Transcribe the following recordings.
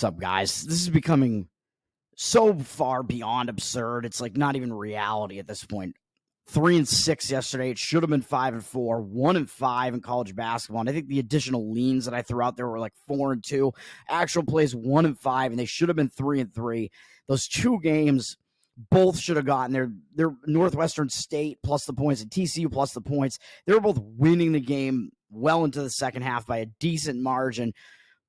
What's up, guys? This is becoming so far beyond absurd. It's like not even reality at this point. 3-6 yesterday. It should have been 5-4, 1-5 in college basketball. And I think the additional leans that I threw out there were like 4-2. Actual plays 1-5, and they should have been 3-3. Those two games both should have gotten there. They're Northwestern State plus the points and TCU plus the points. They were both winning the game well into the second half by a decent margin.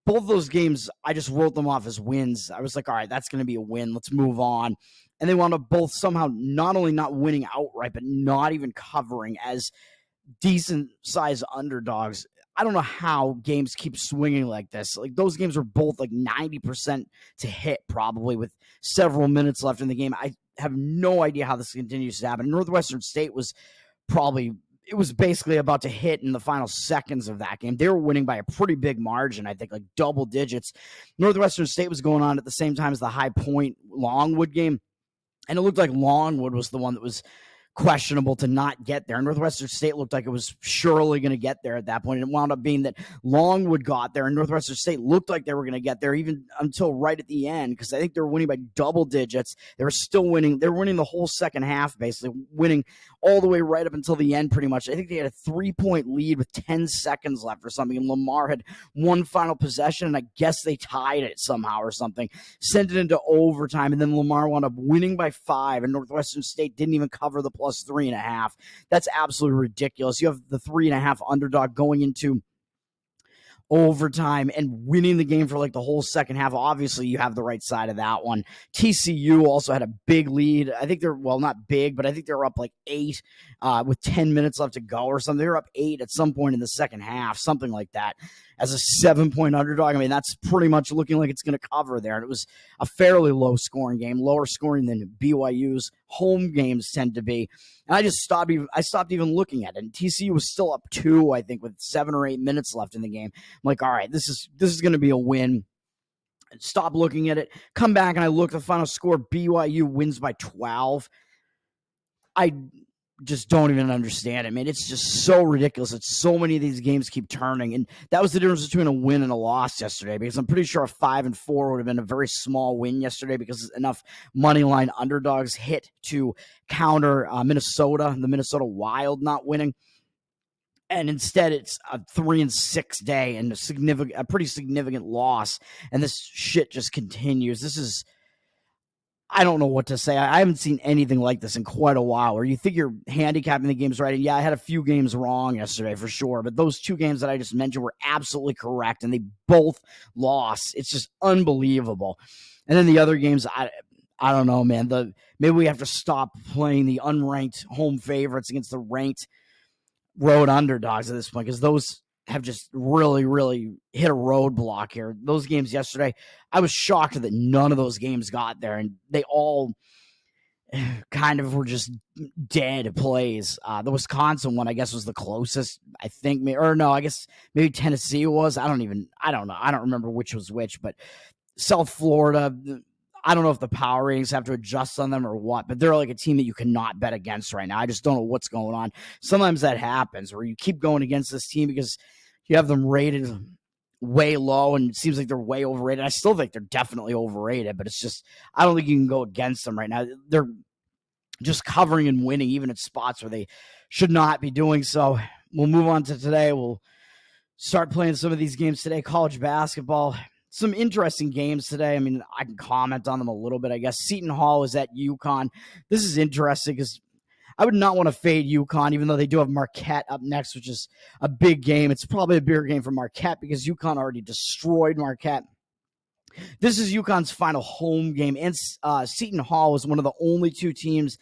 Both of those games, I just wrote them off as wins. I was like, all right, that's going to be a win. Let's move on. And they wound up both somehow not only not winning outright, but not even covering as decent-sized underdogs. I don't know how games keep swinging like this. Like, those games were both like 90% to hit, probably, with several minutes left in the game. I have no idea how this continues to happen. Northwestern State was probably... It was basically about to hit in the final seconds of that game. They were winning by a pretty big margin, I think, like double digits. Northwestern State was going on at the same time as the High Point Longwood game, and it looked like Longwood was the one that was questionable to not get there. Northwestern State looked like it was surely going to get there at that point, and it wound up being that Longwood got there, and Northwestern State looked like they were going to get there even until right at the end, because I think they were winning by double digits. They were still winning. They were winning the whole second half, basically winning all the way right up until the end, pretty much. I think they had a 3-point lead with 10 seconds left or something, and Lamar had one final possession, and I guess they tied it somehow or something, sent it into overtime, and then Lamar wound up winning by 5, and Northwestern State didn't even cover the plus 3.5. That's absolutely ridiculous. You have the 3.5 underdog going into overtime and winning the game for like the whole second half. Obviously, you have the right side of that one. TCU also had a big lead. I think they're, well, not big, but I think they're up like 8 with 10 minutes left to go or something. They were up 8 at some point in the second half, something like that. As a 7-point underdog, I mean, that's pretty much looking like it's going to cover there. And it was a fairly low-scoring game, lower scoring than BYU's home games tend to be. And I just stopped even looking at it. And TCU was still up 2, I think, with 7 or 8 minutes left in the game. I'm like, all right, this is going to be a win. Stop looking at it. Come back and I look at the final score. BYU wins by 12. I just don't even understand it, man. It's just so ridiculous that so many of these games keep turning. And that was the difference between a win and a loss yesterday, because I'm pretty sure a 5-4 would have been a very small win yesterday because enough money line underdogs hit to counter Minnesota, the Minnesota Wild not winning. And instead, it's a 3-6 day and a pretty significant loss. And this shit just continues. I don't know what to say. I haven't seen anything like this in quite a while, where you think you're handicapping the games right. And yeah, I had a few games wrong yesterday for sure, but those 2 games that I just mentioned were absolutely correct, and they both lost. It's just unbelievable. And then the other games, I don't know, man. Maybe we have to stop playing the unranked home favorites against the ranked road underdogs at this point, because those have just really, really hit a roadblock here. Those games yesterday, I was shocked that none of those games got there, and they all kind of were just dead plays. The Wisconsin one, I guess, was the closest, I think, or no, I guess maybe Tennessee was. I don't know. I don't remember which was which, but South Florida, I don't know if the power ratings have to adjust on them or what, but they're like a team that you cannot bet against right now. I just don't know what's going on. Sometimes that happens where you keep going against this team because you have them rated way low and it seems like they're way overrated. I still think they're definitely overrated, but it's just, I don't think you can go against them right now. They're just covering and winning even at spots where they should not be doing so. We'll move on to today. We'll start playing some of these games today. College basketball. Some interesting games today. I mean, I can comment on them a little bit, I guess. Seton Hall is at UConn. This is interesting because I would not want to fade UConn, even though they do have Marquette up next, which is a big game. It's probably a bigger game for Marquette because UConn already destroyed Marquette. This is UConn's final home game, and Seton Hall was one of the only 2 teams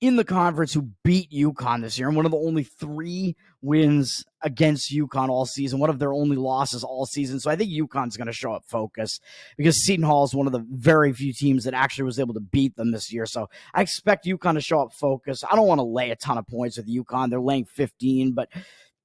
in the conference who beat UConn this year, and one of the only 3 wins against UConn all season, one of their only losses all season. So I think UConn's going to show up focused because Seton Hall is one of the very few teams that actually was able to beat them this year. So I expect UConn to show up focused. I don't want to lay a ton of points with UConn. They're laying 15, but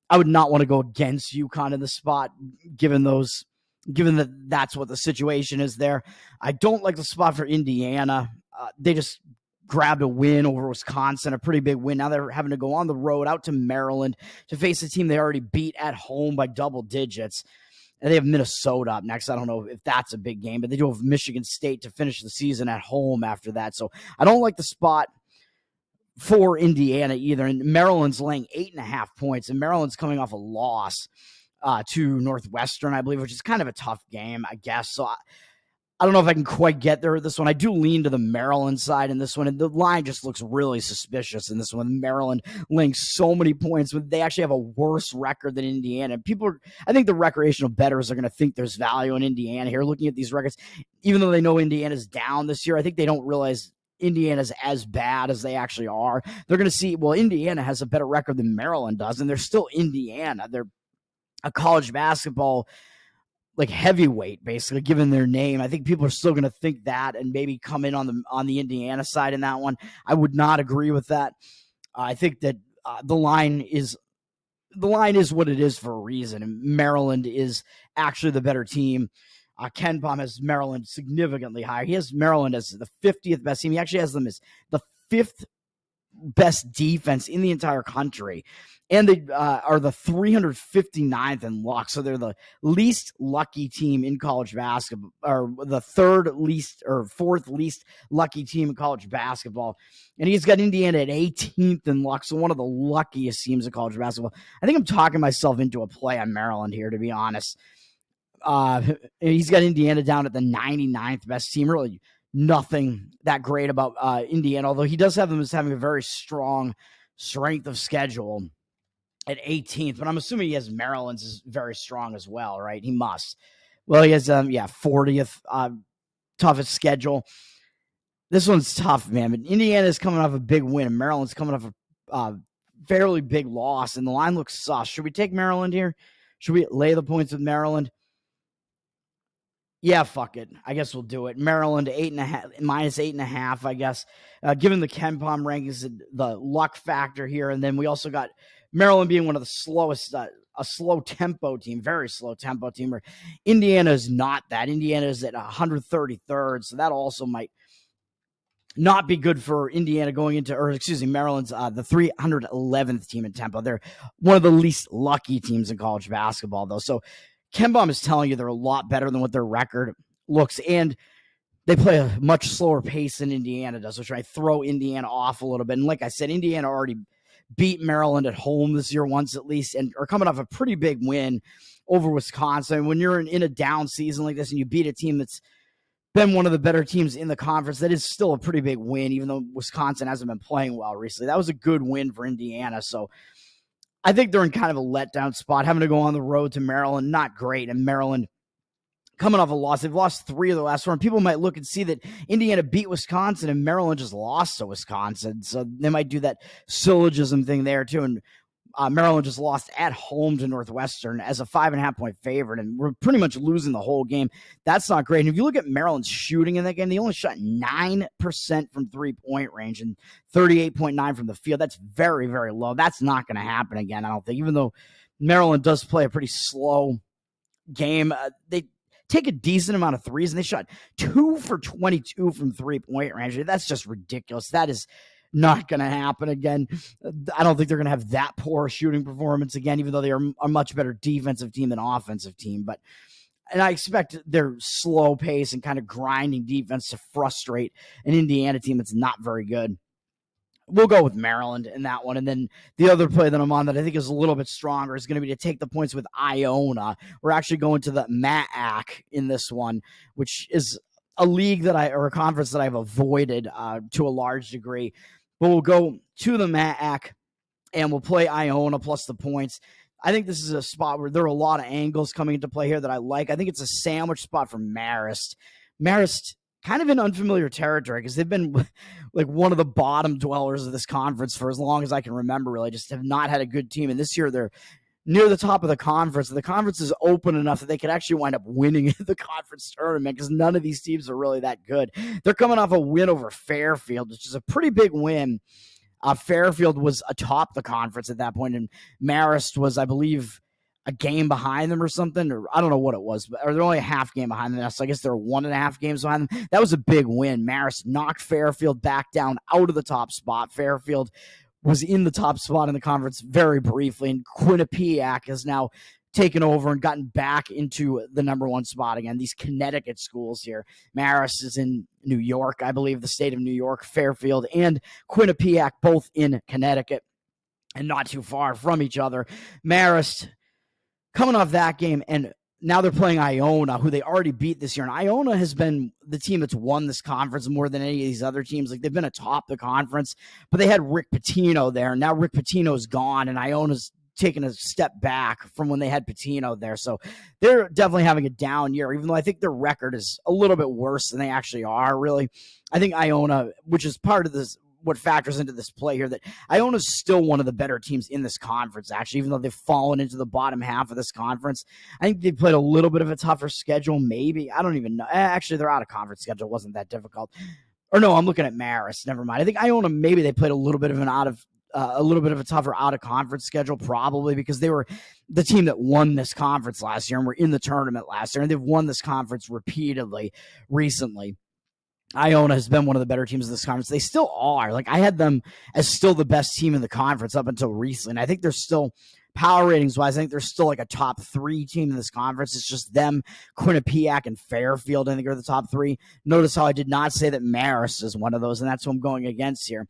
I would not want to go against UConn in the spot, given that that's what the situation is there. I don't like the spot for Indiana. They just grabbed a win over Wisconsin, a pretty big win. Now they're having to go on the road out to Maryland to face a team they already beat at home by double digits. And they have Minnesota up next. I don't know if that's a big game, but they do have Michigan State to finish the season at home after that. So I don't like the spot for Indiana either. And Maryland's laying 8.5 points, and Maryland's coming off a loss to Northwestern, I believe, which is kind of a tough game, I guess. So I don't know if I can quite get there with this one. I do lean to the Maryland side in this one, and the line just looks really suspicious in this one. Maryland laying so many points, but they actually have a worse record than Indiana. I think the recreational bettors are going to think there's value in Indiana here. Looking at these records, even though they know Indiana's down this year, I think they don't realize Indiana's as bad as they actually are. They're going to see, well, Indiana has a better record than Maryland does, and they're still Indiana. They're a college basketball like heavyweight, basically, given their name. I think people are still going to think that and maybe come in on the Indiana side in that one. I would not agree with that. I think that the line is what it is for a reason, and Maryland is actually the better team. Ken Pom has Maryland significantly higher. He has Maryland as the 50th best team. He actually has them as the 5th best defense in the entire country. And they are the 359th in luck. So they're the least lucky team in college basketball, or the 4th least lucky team in college basketball. And he's got Indiana at 18th in luck. So one of the luckiest teams in college basketball. I think I'm talking myself into a play on Maryland here, to be honest. He's got Indiana down at the 99th best team. Really nothing that great about Indiana, although he does have them as having a very strong strength of schedule at 18th, but I'm assuming he has Maryland's is very strong as well, right? He must. Well, he has 40th toughest schedule. This one's tough, man. But Indiana's coming off a big win, and Maryland's coming off a fairly big loss, and the line looks sus. Should we take Maryland here? Should we lay the points with Maryland? Yeah, fuck it. I guess we'll do it. Maryland minus 8.5, I guess. Given the Ken Pom rankings, the luck factor here, and then we also got Maryland being one of the slowest, a slow tempo team, very slow tempo team. Where Indiana is not that. Indiana is at 133rd, so that also might not be good for Indiana going into, Maryland's the 311th team in tempo. They're one of the least lucky teams in college basketball, though. So Ken Pom is telling you they're a lot better than what their record looks, and they play a much slower pace than Indiana does, which I throw Indiana off a little bit. And like I said, Indiana already beat Maryland at home this year once at least, and are coming off a pretty big win over Wisconsin. When you're in a down season like this and you beat a team that's been one of the better teams in the conference, that is still a pretty big win, even though Wisconsin hasn't been playing well recently. That was a good win for Indiana. So I think they're in kind of a letdown spot, having to go on the road to Maryland. Not great. And Maryland coming off a loss. They've lost 3 of the last 4. And people might look and see that Indiana beat Wisconsin and Maryland just lost to Wisconsin. So they might do that syllogism thing there too. And Maryland just lost at home to Northwestern as a 5.5-point favorite, and we're pretty much losing the whole game. That's not great. And if you look at Maryland's shooting in that game, they only shot 9% from 3-point range and 38.9% from the field. That's very, very low. That's not going to happen again, I don't think. Even though Maryland does play a pretty slow game, they take a decent amount of threes, and they shot 2 for 22 from 3-point range. That's just ridiculous. That is not going to happen again. I don't think they're going to have that poor shooting performance again, even though they are a much better defensive team than offensive team. And I expect their slow pace and kind of grinding defense to frustrate an Indiana team that's not very good. We'll go with Maryland in that one. And then the other play that I'm on that I think is a little bit stronger is going to be to take the points with Iona. We're actually going to the MAAC in this one, which is a league or a conference that I've avoided to a large degree. But we'll go to the MAAC and we'll play Iona plus the points. I think this is a spot where there are a lot of angles coming into play here that I like. I think it's a sandwich spot for Marist. Marist, kind of in unfamiliar territory because they've been like one of the bottom dwellers of this conference for as long as I can remember, really. Just have not had a good team. And this year they're near the top of the conference. The conference is open enough that they could actually wind up winning the conference tournament because none of these teams are really that good. They're coming off a win over Fairfield, which is a pretty big win. Fairfield was atop the conference at that point, and Marist was, I believe, a game behind them or something, or I don't know what it was, but they're only a half game behind them. So I guess they're 1.5 games behind them. That was a big win. Marist knocked Fairfield back down out of the top spot. Fairfield was in the top spot in the conference very briefly, and Quinnipiac is now taken over and gotten back into the number one spot again. These Connecticut schools here. Marist is in New York, I believe, the state of New York. Fairfield and Quinnipiac, both in Connecticut and not too far from each other. Marist coming off that game, and now they're playing Iona, who they already beat this year. And Iona has been the team that's won this conference more than any of these other teams. Like, they've been atop the conference, but they had Rick Pitino there. And now Rick Pitino's gone, and Iona's taken a step back from when they had Pitino there. So they're definitely having a down year, even though I think their record is a little bit worse than they actually are, really. I think Iona, which is part of this, what factors into this play here, that Iona's still one of the better teams in this conference, actually, even though they've fallen into the bottom half of this conference. I think they played a little bit of a tougher schedule, maybe. I don't even know. Actually, their out-of-conference schedule wasn't that difficult. Or no, I'm looking at Marist. Never mind. I think Iona, maybe they played a little bit of a tougher out-of-conference schedule, probably because they were the team that won this conference last year and were in the tournament last year, and they've won this conference repeatedly recently. Iona has been one of the better teams in this conference. They still are. Like, I had them as still the best team in the conference up until recently. And I think they're still, power ratings wise, I think they're still like a top 3 team in this conference. It's just them, Quinnipiac, and Fairfield, I think, are the top 3. Notice how I did not say that Marist is one of those, and that's who I'm going against here.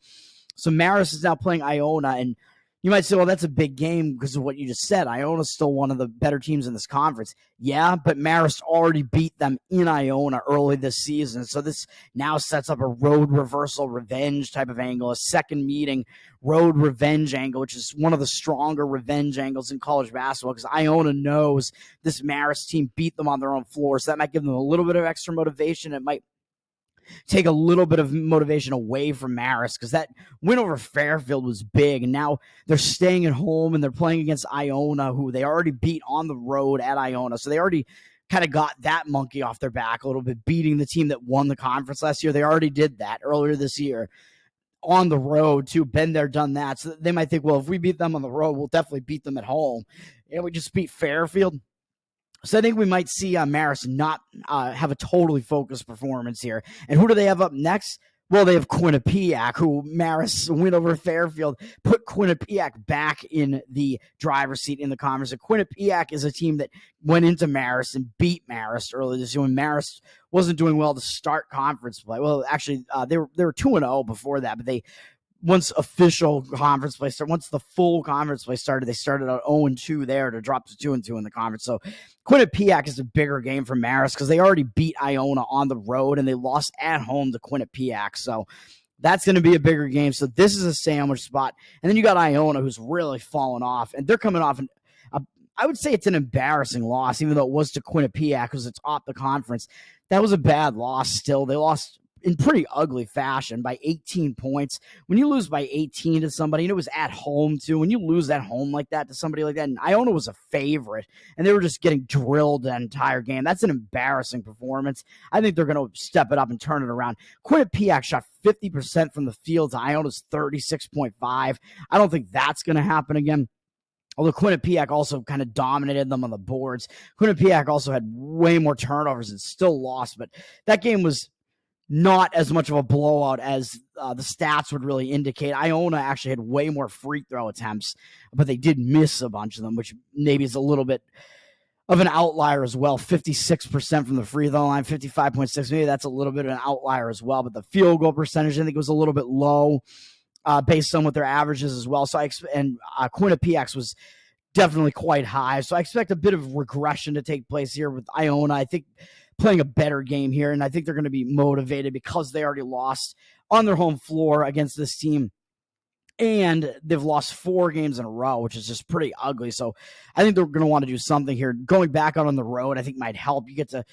So Marist is now playing Iona, and you might say, well, that's a big game because of what you just said. Iona's still one of the better teams in this conference. Yeah, but Marist already beat them in Iona early this season. So this now sets up a road reversal revenge type of angle, a second meeting road revenge angle, which is one of the stronger revenge angles in college basketball because Iona knows this Marist team beat them on their own floor. So that might give them a little bit of extra motivation. It might take a little bit of motivation away from Marist because that win over Fairfield was big, and now they're staying at home and they're playing against Iona, who they already beat on the road at Iona. So they already kind of got that monkey off their back a little bit, beating the team that won the conference last year. They already did that earlier this year on the road, too. Been there, done that. So they might think, well, if we beat them on the road, we'll definitely beat them at home. And we just beat Fairfield. So I think we might see Marist not have a totally focused performance here. And who do they have up next? Well, they have Quinnipiac, who Marist win over Fairfield, put Quinnipiac back in the driver's seat in the conference. And Quinnipiac is a team that went into Marist and beat Marist early this year when Marist wasn't doing well to start conference play. Well, actually, they were 2-0 before that, but once official conference play started, once the full conference play started, they started out 0-2 there to drop to 2-2 in the conference. So Quinnipiac is a bigger game for Marist because they already beat Iona on the road and they lost at home to Quinnipiac. So that's going to be a bigger game. So this is a sandwich spot. And then you got Iona, who's really fallen off, and they're coming off I would say it's an embarrassing loss, even though it was to Quinnipiac because it's off the conference. That was a bad loss still. They lost in pretty ugly fashion by 18 points. When you lose by 18 to somebody, and it was at home too, when you lose at home like that to somebody like that, and Iona was a favorite, and they were just getting drilled the entire game. That's an embarrassing performance. I think they're going to step it up and turn it around. Quinnipiac shot 50% from the field to Iona's 36.5. I don't think that's going to happen again. Although Quinnipiac also kind of dominated them on the boards. Quinnipiac also had way more turnovers and still lost, but that game was not as much of a blowout as the stats would really indicate. Iona actually had way more free throw attempts, but they did miss a bunch of them, which maybe is a little bit of an outlier as well. 56% from the free throw line, 55.6. Maybe that's a little bit of an outlier as well, but the field goal percentage, I think, was a little bit low based on what their average is as well. So Quinnipiac's was definitely quite high. So I expect a bit of regression to take place here with Iona. I think playing a better game here, and I think they're going to be motivated because they already lost on their home floor against this team, and they've lost 4 games in a row, which is just pretty ugly. So I think they're going to want to do something here. Going back out on the road, I think might help. You get to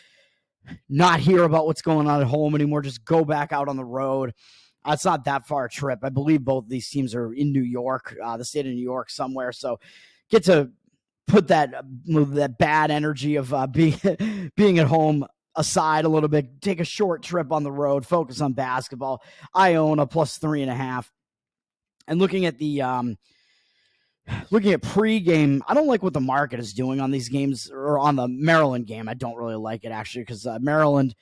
not hear about what's going on at home anymore. Just go back out on the road. It's not that far a trip. I believe both of these teams are in New York, the state of New York somewhere. So get to put that bad energy of being at home aside a little bit, take a short trip on the road, focus on basketball. Iona plus 3.5. And looking at pregame, I don't like what the market is doing on these games, or on the Maryland game. I don't really like it, actually, because Maryland,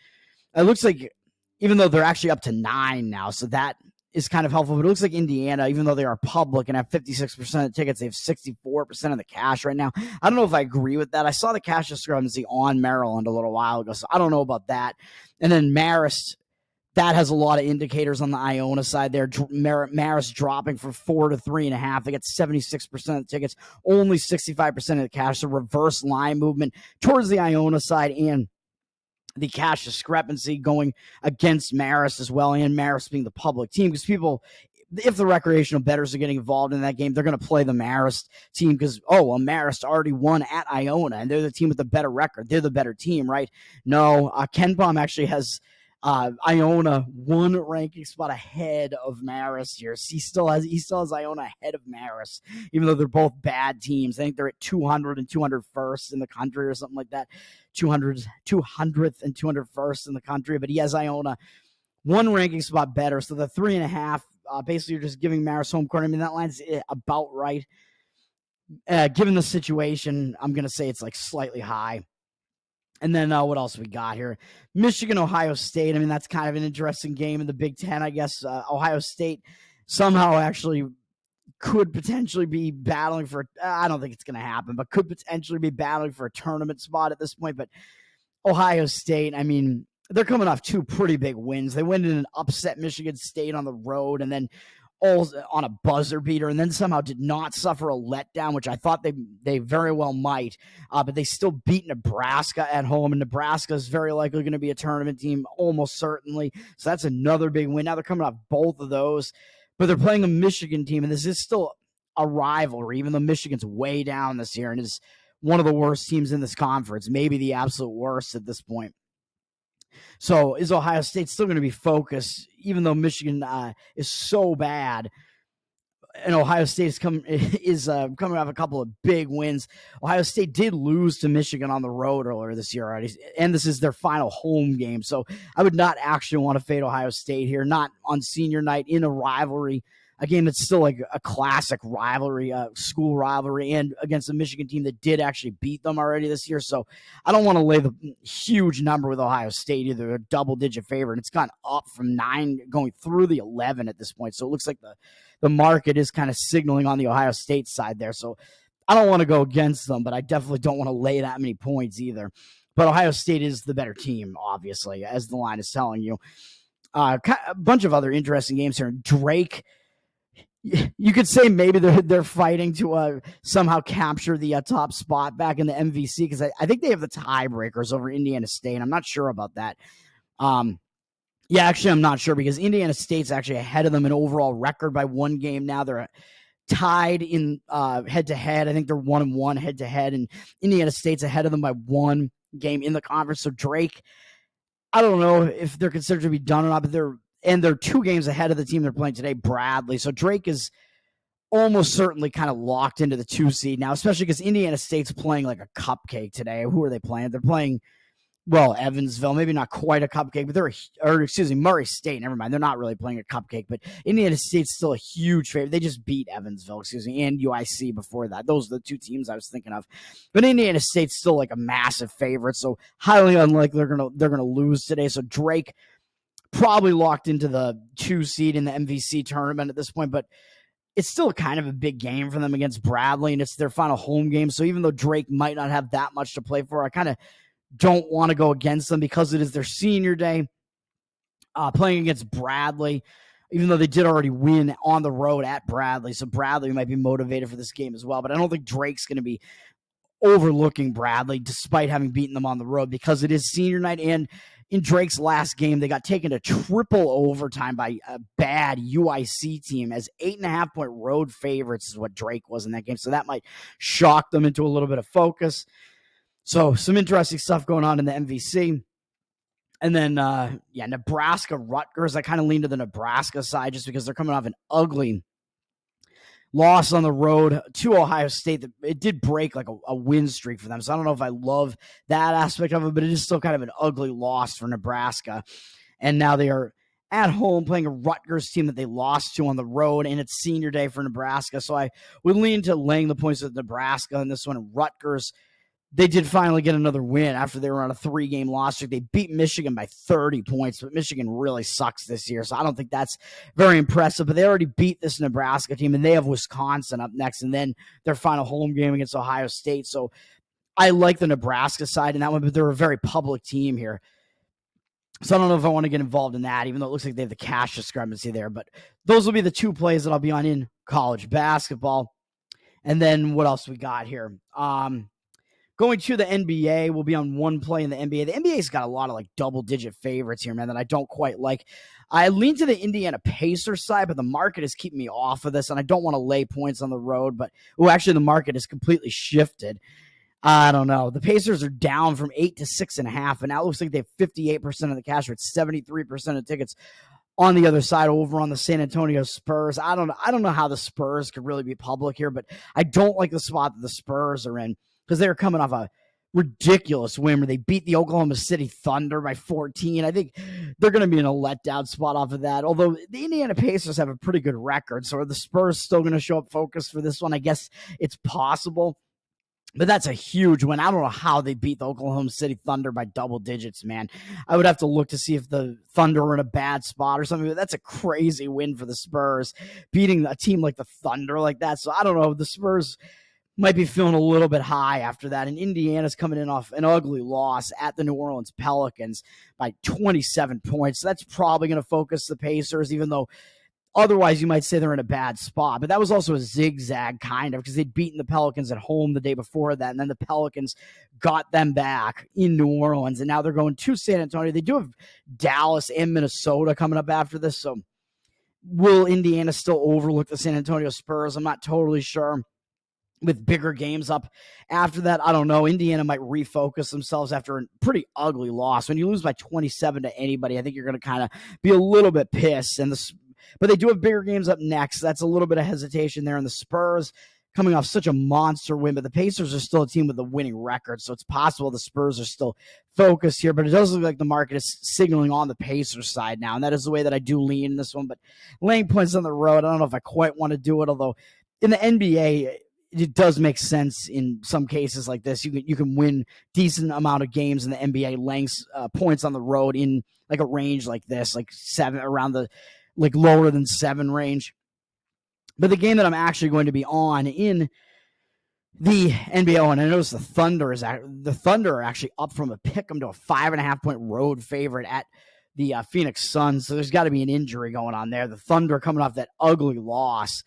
it looks like, even though they're actually up to 9 now, so that is kind of helpful, but it looks like Indiana, even though they are public and have 56% of the tickets, they have 64% of the cash right now. I don't know if I agree with that. I saw the cash discrepancy on Maryland a little while ago, so I don't know about that. And then Marist, that has a lot of indicators on the Iona side there. Marist dropping from 4 to 3.5. They get 76% of the tickets, only 65% of the cash. So reverse line movement towards the Iona side, and the cash discrepancy going against Marist as well, and Marist being the public team, because people, if the recreational bettors are getting involved in that game, they're going to play the Marist team because, Marist already won at Iona, and they're the team with the better record. They're the better team, right? No, KenPom actually has Iona one ranking spot ahead of Marist here. He still has Iona ahead of Marist, even though they're both bad teams. I think they're at 200 and 201st in the country or something like that. 200th and 201st in the country, but he has Iona one ranking spot better. So the 3.5, basically you're just giving Marist home court. I mean, that line's about right. Given the situation, I'm going to say it's like slightly high. And then what else we got here? Michigan, Ohio State. I mean, that's kind of an interesting game in the Big Ten, I guess. Ohio State somehow actually could potentially be battling for, I don't think it's going to happen, but could potentially be battling for a tournament spot at this point. But Ohio State, I mean, they're coming off two pretty big wins. They went in and upset Michigan State on the road, and then all on a buzzer beater, and then somehow did not suffer a letdown, which I thought they very well might, but they still beat Nebraska at home, and Nebraska is very likely going to be a tournament team, almost certainly. So that's another big win. Now they're coming off both of those, but they're playing a Michigan team, and this is still a rivalry, even though Michigan's way down this year and is one of the worst teams in this conference, maybe the absolute worst at this point. So is Ohio State still going to be focused, even though Michigan is so bad? And Ohio State is coming off a couple of big wins. Ohio State did lose to Michigan on the road earlier this year already, and this is their final home game. So I would not actually want to fade Ohio State here, not on senior night in a rivalry. A game that's still like a classic rivalry, school rivalry, and against a Michigan team that did actually beat them already this year. So I don't want to lay the huge number with Ohio State either. They're a double-digit favorite. It's gone up from 9 going through the 11 at this point. So it looks like the market is kind of signaling on the Ohio State side there. So I don't want to go against them, but I definitely don't want to lay that many points either. But Ohio State is the better team, obviously, as the line is telling you. A bunch of other interesting games here. Drake, you could say maybe they're fighting to somehow capture the top spot back in the MVC, because I think they have the tiebreakers over Indiana State. I'm not sure about that. Yeah, actually, I'm not sure, because Indiana State's actually ahead of them in overall record by one game now. They're tied in head-to-head. I think they're 1-1 head-to-head, and Indiana State's ahead of them by one game in the conference. So Drake, I don't know if they're considered to be done or not, but they're 2 games ahead of the team they're playing today, Bradley. So Drake is almost certainly kind of locked into the 2 seed now, especially because Indiana State's playing like a cupcake today. Who are they playing? They're playing, Evansville, maybe not quite a cupcake, but Murray State, never mind. They're not really playing a cupcake, but Indiana State's still a huge favorite. They just beat Evansville, and UIC before that. Those are the 2 teams I was thinking of. But Indiana State's still like a massive favorite, so highly unlikely they're gonna lose today. So Drake probably locked into the 2 seed in the MVC tournament at this point, but it's still kind of a big game for them against Bradley, and it's their final home game. So even though Drake might not have that much to play for, I kind of don't want to go against them because it is their senior day, playing against Bradley, even though they did already win on the road at Bradley. So Bradley might be motivated for this game as well, but I don't think Drake's going to be overlooking Bradley despite having beaten them on the road, because it is senior night. And in Drake's last game, they got taken to triple overtime by a bad UIC team as 8.5-point road favorites is what Drake was in that game. So that might shock them into a little bit of focus. So some interesting stuff going on in the MVC. And then, Nebraska, Rutgers. I kind of lean to the Nebraska side just because they're coming off an ugly loss on the road to Ohio State. It did break like a win streak for them. So I don't know if I love that aspect of it, but it is still kind of an ugly loss for Nebraska. And now they are at home playing a Rutgers team that they lost to on the road, and it's senior day for Nebraska. So I would lean to laying the points with Nebraska in this one. Rutgers, they did finally get another win after they were on a 3-game loss streak. They beat Michigan by 30 points, but Michigan really sucks this year, so I don't think that's very impressive. But they already beat this Nebraska team, and they have Wisconsin up next, and then their final home game against Ohio State. So I like the Nebraska side in that one, but they're a very public team here. So I don't know if I want to get involved in that, even though it looks like they have the cash discrepancy there. But those will be the 2 plays that I'll be on in college basketball. And then what else we got here? Going to the NBA, we'll be on 1 play in the NBA. The NBA's got a lot of like double-digit favorites here, man, that I don't quite like. I lean to the Indiana Pacers side, but the market is keeping me off of this, and I don't want to lay points on the road. But actually, the market has completely shifted. I don't know. The Pacers are down from 8 to 6.5, and now it looks like they have 58% of the cash rate, 73% of tickets on the other side over on the San Antonio Spurs. I don't know how the Spurs could really be public here, but I don't like the spot that the Spurs are in because they're coming off a ridiculous win where they beat the Oklahoma City Thunder by 14. I think they're going to be in a letdown spot off of that, although the Indiana Pacers have a pretty good record. So are the Spurs still going to show up focused for this one? I guess it's possible. But that's a huge win. I don't know how they beat the Oklahoma City Thunder by double digits, man. I would have to look to see if the Thunder were in a bad spot or something. But that's a crazy win for the Spurs, beating a team like the Thunder like that. So I don't know. The Spurs might be feeling a little bit high after that. And Indiana's coming in off an ugly loss at the New Orleans Pelicans by 27 points. So that's probably going to focus the Pacers, even though otherwise, you might say they're in a bad spot, but that was also a zigzag kind of because they'd beaten the Pelicans at home the day before that, and then the Pelicans got them back in New Orleans, and now they're going to San Antonio. They do have Dallas and Minnesota coming up after this, so will Indiana still overlook the San Antonio Spurs? I'm not totally sure. With bigger games up after that, I don't know. Indiana might refocus themselves after a pretty ugly loss. When you lose by 27 to anybody, I think you're going to kind of be a little bit pissed, but they do have bigger games up next. That's a little bit of hesitation there. And the Spurs coming off such a monster win, but the Pacers are still a team with a winning record. So it's possible the Spurs are still focused here, but it does look like the market is signaling on the Pacers side now. And that is the way that I do lean in this one, but laying points on the road, I don't know if I quite want to do it. Although in the NBA, it does make sense in some cases like this. You can win decent amount of games in the NBA laying points on the road in like a range like this, like 7 around the like lower than 7 range. But the game that I'm actually going to be on in the NBA, and I notice the Thunder are actually up from a pick 'em to a 5.5 point road favorite at the Phoenix Suns. So there's got to be an injury going on there. The Thunder coming off that ugly loss.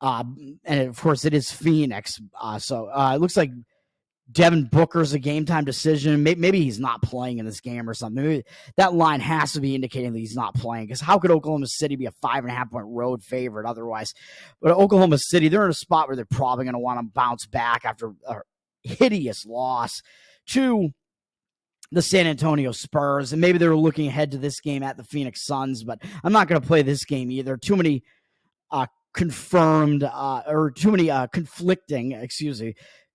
And of course it is Phoenix. So it looks like Devin Booker's a game time decision. Maybe he's not playing in this game or something. Maybe that line has to be indicating that he's not playing, because how could Oklahoma City be a 5.5 point road favorite otherwise? But Oklahoma City, they're in a spot where they're probably going to want to bounce back after a hideous loss to the San Antonio Spurs. And maybe they were looking ahead to this game at the Phoenix Suns, but I'm not going to play this game either. Too many confirmed or too many conflicting,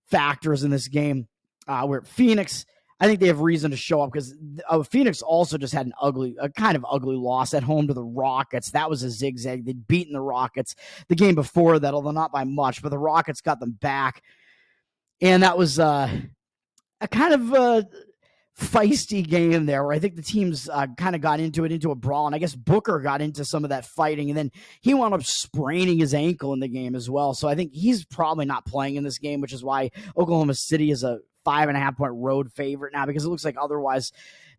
factors in this game where Phoenix, I think they have reason to show up because Phoenix also just had a kind of ugly loss at home to the Rockets. That was a zigzag. They'd beaten the Rockets the game before that, although not by much, but the Rockets got them back. And that was a kind of feisty game there where I think the teams kind of got into a brawl, and I guess Booker got into some of that fighting, and then he wound up spraining his ankle in the game as well. So I think he's probably not playing in this game, which is why Oklahoma City is a 5.5 point road favorite now, because it looks like otherwise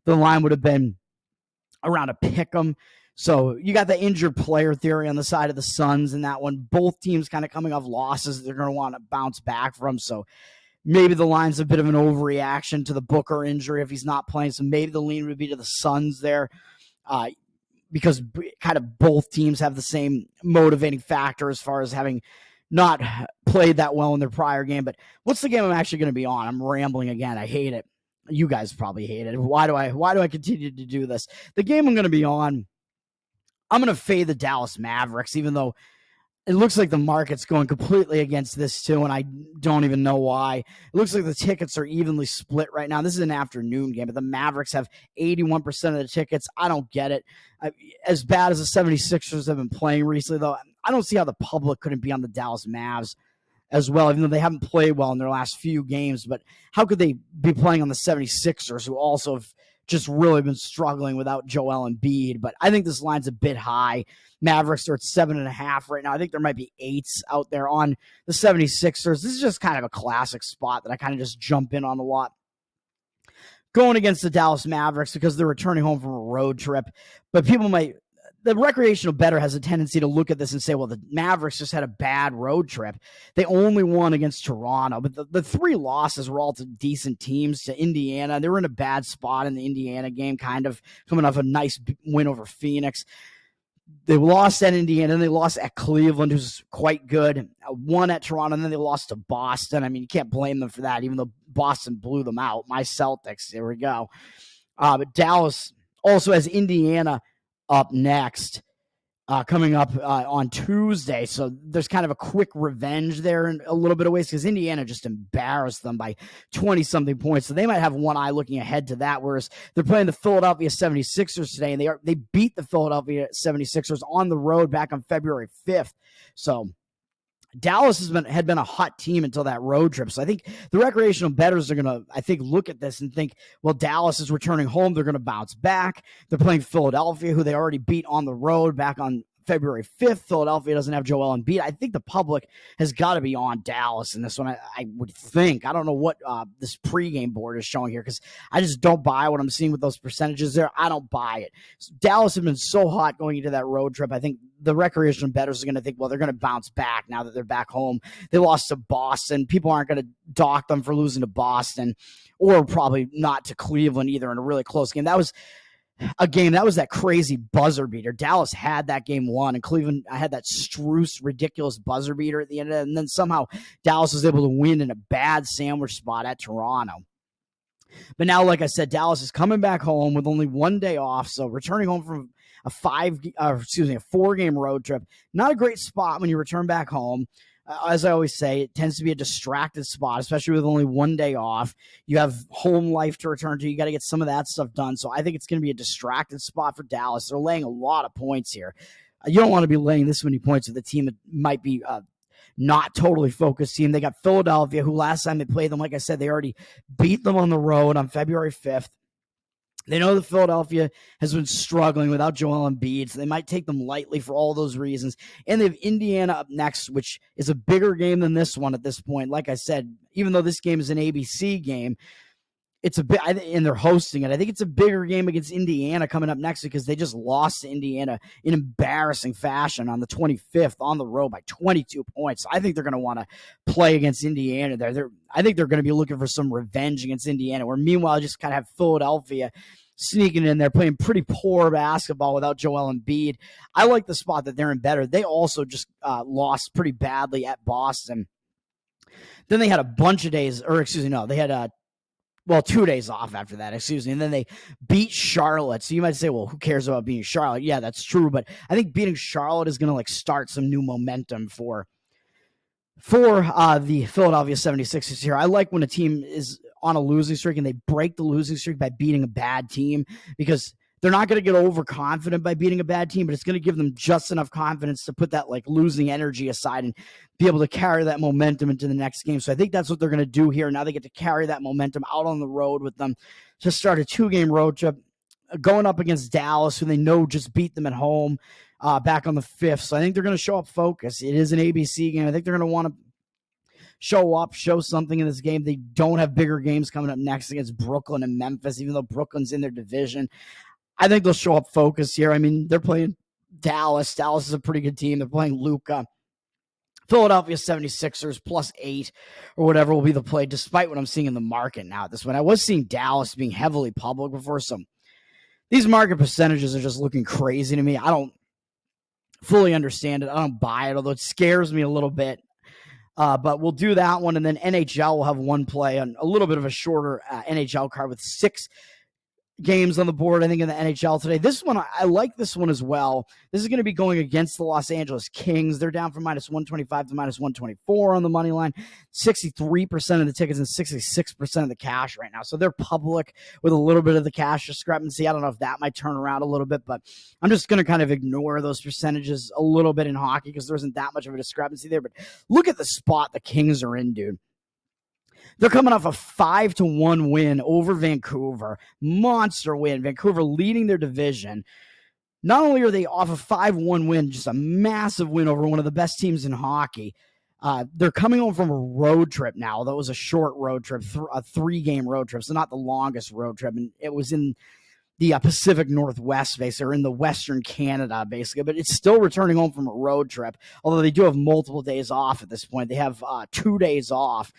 the line would have been around a pick 'em. So you got the injured player theory on the side of the Suns in that one. Both teams kind of coming off losses that they're going to want to bounce back from. So maybe the line's a bit of an overreaction to the Booker injury if he's not playing. So maybe the lean would be to the Suns there because kind of both teams have the same motivating factor as far as having not played that well in their prior game. But what's the game I'm actually going to be on? I'm rambling again. I hate it. You guys probably hate it. Why do I continue to do this? The game I'm going to be on, I'm going to fade the Dallas Mavericks, even though it looks like the market's going completely against this too, and I don't even know why. It looks like the tickets are evenly split right now. This is an afternoon game, but the Mavericks have 81% of the tickets. I don't get it. As bad as the 76ers have been playing recently, though, I don't see how the public couldn't be on the Dallas Mavs. as well, even though they haven't played well in their last few games. But how could they be playing on the 76ers, who also have just really been struggling without Joel Embiid? But I think this line's a bit high. Mavericks are at 7.5 right now. I think there might be 8s out there on the 76ers. This is just kind of a classic spot that I kind of just jump in on a lot. Going against the Dallas Mavericks because they're returning home from a road trip. But the recreational bettor has a tendency to look at this and say, well, the Mavericks just had a bad road trip. They only won against Toronto, but the 3 losses were all to decent teams, to Indiana. They were in a bad spot in the Indiana game, kind of coming off a nice win over Phoenix. They lost at Indiana, and they lost at Cleveland, who's quite good. Won at Toronto, and then they lost to Boston. I mean, you can't blame them for that, even though Boston blew them out. My Celtics, there we go. But Dallas also has Indiana up next, coming up on Tuesday. So there's kind of a quick revenge there in a little bit of ways, because Indiana just embarrassed them by 20-something points. So they might have one eye looking ahead to that, whereas they're playing the Philadelphia 76ers today, and they beat the Philadelphia 76ers on the road back on February 5th. So Dallas had been a hot team until that road trip. So I think the recreational bettors are going to, look at this and think, well, Dallas is returning home. They're going to bounce back. They're playing Philadelphia, who they already beat on the road back on February 5th. Philadelphia doesn't have Joel Embiid. I think the public has got to be on Dallas in this one. I would think. I don't know what this pregame board is showing here, because I just don't buy what I'm seeing with those percentages there. I don't buy it. So Dallas have been so hot going into that road trip. I think the recreational bettors are going to think, well, they're going to bounce back now that they're back home. They lost to Boston. People aren't going to dock them for losing to Boston, or probably not to Cleveland either in a really close game. That was a game that was that crazy buzzer beater. Dallas had that game won, and Cleveland had that Strus ridiculous buzzer beater at the end of it, and then somehow Dallas was able to win in a bad sandwich spot at Toronto. But now, like I said, Dallas is coming back home with only one day off, so returning home from a 4-game road trip. Not a great spot when you return back home. As I always say, it tends to be a distracted spot, especially with only one day off. You have home life to return to. You got to get some of that stuff done. So I think it's going to be a distracted spot for Dallas. They're laying a lot of points here. You don't want to be laying this many points with a team that might be not totally focused team. They got Philadelphia, who last time they played them, like I said, they already beat them on the road on February 5th. They know that Philadelphia has been struggling without Joel Embiid, so they might take them lightly for all those reasons. And they have Indiana up next, which is a bigger game than this one at this point. Like I said, even though this game is an ABC game, it's a bit, and they're hosting it. I think it's a bigger game against Indiana coming up next, because they just lost to Indiana in embarrassing fashion on the 25th on the road by 22 points. I think they're going to want to play against Indiana there. I think they're going to be looking for some revenge against Indiana, where meanwhile just kind of have Philadelphia sneaking in there, playing pretty poor basketball without Joel Embiid. I like the spot that they're in better. They also just lost pretty badly at Boston. Then they had a bunch of days, they had 2 days off after that, and then they beat Charlotte. So you might say, well, who cares about beating Charlotte? Yeah, that's true, but I think beating Charlotte is going to start some new momentum for the Philadelphia 76ers here. I like when a team is on a losing streak and they break the losing streak by beating a bad team, because they're not going to get overconfident by beating a bad team, but it's going to give them just enough confidence to put that losing energy aside and be able to carry that momentum into the next game. So I think that's what they're going to do here. Now they get to carry that momentum out on the road with them to start a 2-game road trip, going up against Dallas, who they know just beat them at home back on the 5th. So I think they're going to show up focused. It is an ABC game. I think they're going to want to show something in this game. They don't have bigger games coming up next against Brooklyn and Memphis, even though Brooklyn's in their division. I think they'll show up focused here. I mean, they're playing Dallas. Dallas is a pretty good team. They're playing Luka. Philadelphia 76ers +8 or whatever will be the play, despite what I'm seeing in the market now at this point. I was seeing Dallas being heavily public before, so these market percentages are just looking crazy to me. I don't fully understand it. I don't buy it, although it scares me a little bit. But we'll do that one, and then NHL will have one play on a little bit of a shorter NHL card with 6 games on the board, I think, in the NHL today. This one, I like this one as well. This is going to be going against the Los Angeles Kings. They're down from -125 to -124 on the money line. 63% of the tickets and 66% of the cash right now. So they're public with a little bit of the cash discrepancy. I don't know if that might turn around a little bit, but I'm just going to kind of ignore those percentages a little bit in hockey because there isn't that much of a discrepancy there. But look at the spot the Kings are in, dude. They're coming off a 5-1 win over Vancouver. Monster win. Vancouver leading their division. Not only are they off a 5-1 win, just a massive win over one of the best teams in hockey. They're coming home from a road trip now. That was a short road trip, a 3-game road trip, so not the longest road trip. And it was in the Pacific Northwest, basically, or in the Western Canada, basically. But it's still returning home from a road trip, although they do have multiple days off at this point. They have 2 days off.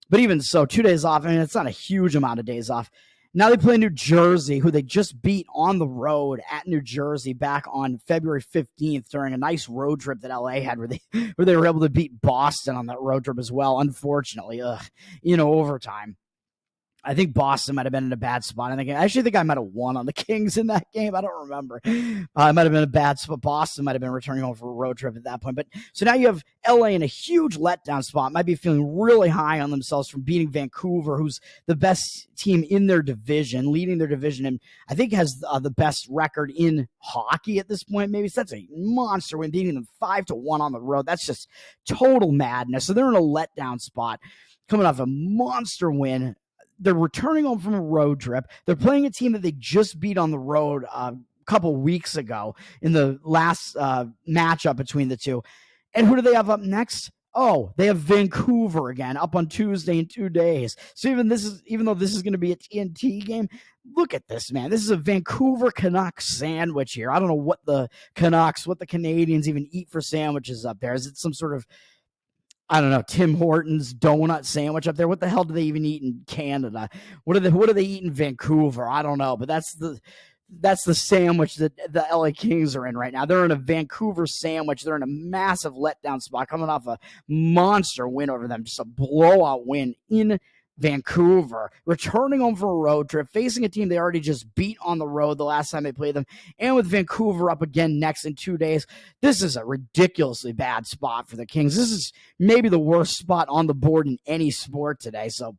But even so, 2 days off, I mean, it's not a huge amount of days off. Now they play New Jersey, who they just beat on the road at New Jersey back on February 15th during a nice road trip that LA had where they were able to beat Boston on that road trip as well, unfortunately, overtime. I think Boston might have been in a bad spot. I actually think I might have won on the Kings in that game. I don't remember. It might have been a bad spot. Boston might have been returning home for a road trip at that point. But so now you have LA in a huge letdown spot. Might be feeling really high on themselves from beating Vancouver, who's the best team in their division, leading their division, and I think has the best record in hockey at this point. Maybe so that's a monster win, beating them 5-1 on the road. That's just total madness. So they're in a letdown spot, coming off a monster win. They're returning home from a road trip. They're playing a team that they just beat on the road a couple weeks ago in the last matchup between the two. And who do they have up next? Oh, they have Vancouver again up on Tuesday in 2 days. So even though this is going to be a TNT game, look at this, man. This is a Vancouver Canucks sandwich here. I don't know what the Canadians even eat for sandwiches up there. Is it some sort of, I don't know, Tim Hortons donut sandwich up there? What the hell do they even eat in Canada? What do they eat in Vancouver? I don't know, but that's the sandwich that the LA Kings are in right now. They're in a Vancouver sandwich. They're in a massive letdown spot, coming off a monster win over them, just a blowout win in Vancouver, returning home from a road trip, facing a team they already just beat on the road the last time they played them, and with Vancouver up again next in 2 days. This is a ridiculously bad spot for the Kings. This is maybe the worst spot on the board in any sport today. So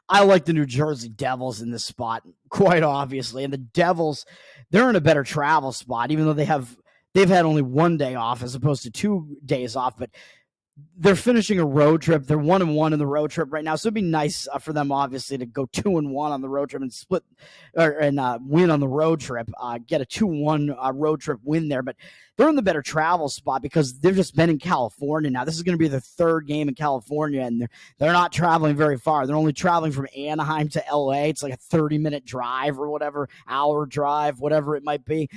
I like the New Jersey Devils in this spot, quite obviously. And the Devils, they're in a better travel spot, even though they've had only 1 day off as opposed to 2 days off. But they're finishing a road trip. They're 1-1 in the road trip right now. So it'd be nice for them, obviously, to go 2-1 on the road trip and split and win on the road trip, get a 2-1 road trip win there. But they're in the better travel spot because they've just been in California now. This is going to be their 3rd game in California, and they're not traveling very far. They're only traveling from Anaheim to LA. It's like a 30-minute drive or whatever, hour drive, whatever it might be.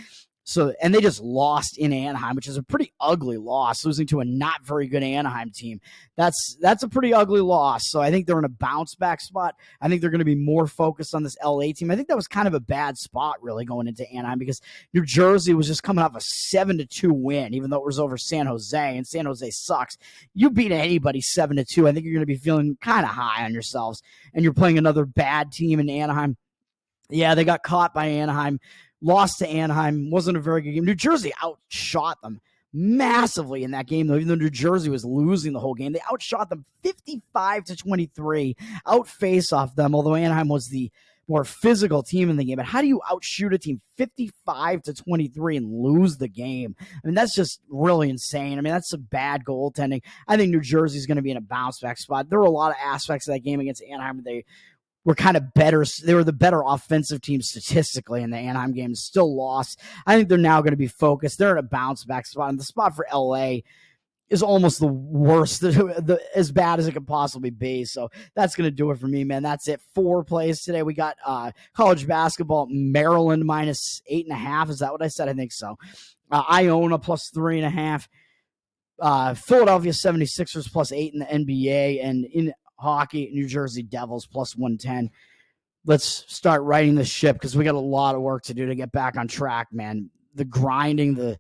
So, and they just lost in Anaheim, which is a pretty ugly loss, losing to a not very good Anaheim team. That's a pretty ugly loss. So I think they're in a bounce back spot. I think they're going to be more focused on this LA team. I think that was kind of a bad spot really going into Anaheim because New Jersey was just coming off a 7-2 win, even though it was over San Jose, and San Jose sucks. You beat anybody 7-2. I think you're going to be feeling kind of high on yourselves, and you're playing another bad team in Anaheim. Yeah, they got caught by Anaheim. Lost to Anaheim, wasn't a very good game. New Jersey outshot them massively in that game, though. Even though New Jersey was losing the whole game, they outshot them 55-23, outface off them, although Anaheim was the more physical team in the game. But how do you outshoot a team 55-23 and lose the game? I mean, that's just really insane. I mean, that's some bad goaltending. I think New Jersey's going to be in a bounce back spot. There were a lot of aspects of that game against Anaheim. They were kind of better. They were the better offensive team statistically in the Anaheim game. Still lost. I think they're now going to be focused. They're in a bounce back spot. And the spot for LA is almost the worst, as bad as it could possibly be. So that's going to do it for me, man. That's it. 4 plays today. We got college basketball, Maryland -8.5. Is that what I said? I think so. Iona +3.5. Philadelphia 76ers +8 in the NBA. And in hockey, New Jersey Devils +110. Let's start righting the ship because we got a lot of work to do to get back on track, man. The grinding, the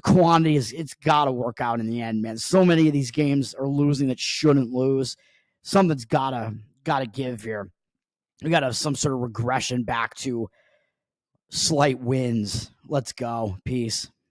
quantity it's got to work out in the end, man. So many of these games are losing that shouldn't lose. Something's gotta give here. We got to have some sort of regression back to slight wins. Let's go. Peace.